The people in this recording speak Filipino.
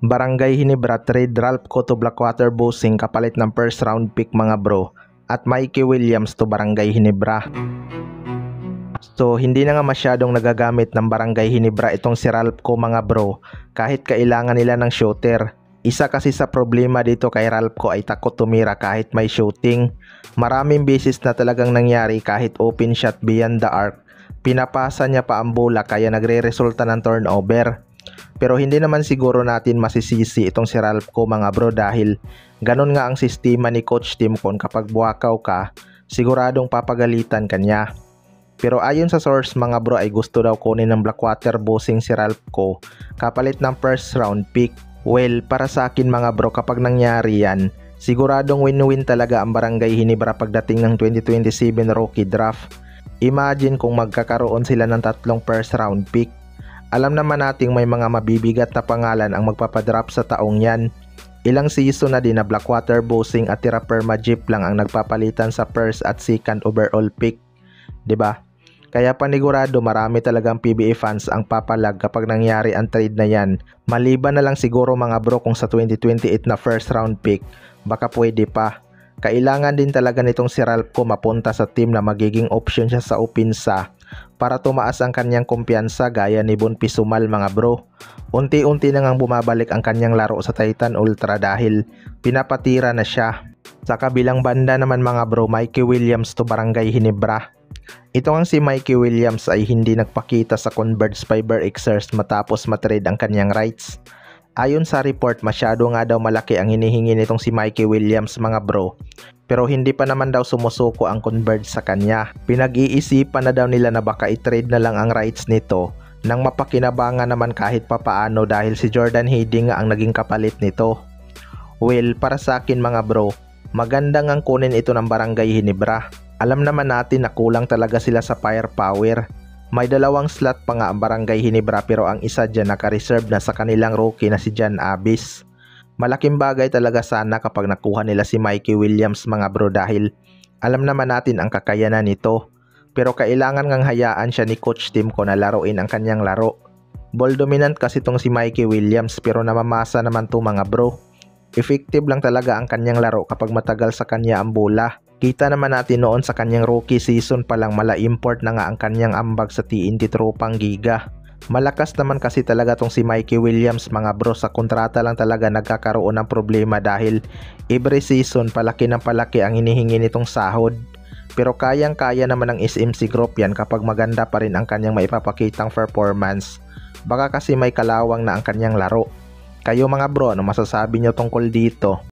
Barangay Ginebra trade Ralph Co to Blackwater Bossing kapalit ng first round pick mga bro, at Mikey Williams to Barangay Ginebra. So hindi na nga masyadong nagagamit ng Barangay Ginebra itong si Ralph Co mga bro, kahit kailangan nila ng shooter. Isa kasi sa problema dito kay Ralph Co ay takot tumira kahit may shooting. Maraming beses na talagang nangyari kahit open shot beyond the arc, pinapasa niya pa ang bola kaya nagre-resulta ng turnover. Pero hindi naman siguro natin masisisi itong si Ralph Co mga bro dahil ganun nga ang sistema ni Coach Timcon, kapag buwakaw ka, siguradong papagalitan kanya. Pero ayon sa source mga bro ay gusto daw kunin ng Blackwater Bossing si Ralph Co kapalit ng first round pick. Well, para sa akin mga bro, kapag nangyari yan, siguradong win-win talaga ang Barangay Ginebra pagdating ng 2027 rookie draft. Imagine kung magkakaroon sila ng 3 first round pick. Alam naman nating may mga mabibigat na pangalan ang magpapadrop sa taong yan. Ilang season na din na Blackwater Bossing at Tira Permajip lang ang nagpapalitan sa first at second overall pick, 'di ba? Kaya panigurado marami talagang PBA fans ang papalag kapag nangyari ang trade na yan. Maliban na lang siguro mga bro kung sa 2028 na first round pick, baka pwede pa. Kailangan din talaga nitong si Ralph Co mapunta sa team na magiging option siya sa opensa para tumaas ang kanyang kumpiyansa gaya ni Bon Pisumal mga bro. Unti-unti na ngang bumabalik ang kanyang laro sa Titan Ultra dahil pinapatira na siya. Sa kabilang banda naman mga bro, Mikey Williams to Barangay Ginebra. Ito ang si Mikey Williams ay hindi nagpakita sa Converge Fiber Xers matapos matrade ang kanyang rights. Ayon sa report, masyado nga daw malaki ang hinihingi nitong si Mikey Williams mga bro. Pero hindi pa naman daw sumusuko ang Converge sa kanya. Pinag-iisipan na daw nila na baka i-trade na lang ang rights nito nang mapakinabangan naman kahit papaano dahil si Jordan Hedy nga ang naging kapalit nito. Well, para sa akin mga bro, magandang ang kunin ito ng Barangay Ginebra. Alam naman natin na kulang talaga sila sa firepower. May 2 slot pa nga ang Barangay Ginebra pero ang isa dyan naka-reserve na sa kanilang rookie na si John Abis. Malaking bagay talaga sana kapag nakuha nila si Mikey Williams mga bro dahil alam naman natin ang kakayanan nito. Pero kailangan ngang hayaan siya ni Coach Timcon na laruin ang kanyang laro. Ball dominant kasi tong si Mikey Williams pero namamasa naman to mga bro. Effective lang talaga ang kanyang laro kapag matagal sa kanya ang bola. Kita naman natin noon sa kanyang rookie season pa lang mala-import na nga ang kanyang ambag sa TNT Tropang Giga. Malakas naman kasi talaga tong si Mikey Williams mga bro, sa kontrata lang talaga nagkakaroon ng problema dahil every season palaki ng palaki ang hinihingi nitong sahod. Pero kayang-kaya naman ng SMC Group yan kapag maganda pa rin ang kanyang maipapakitang performance. Baka kasi may kalawang na ang kanyang laro. Kayo mga bro, ano masasabi nyo tungkol dito?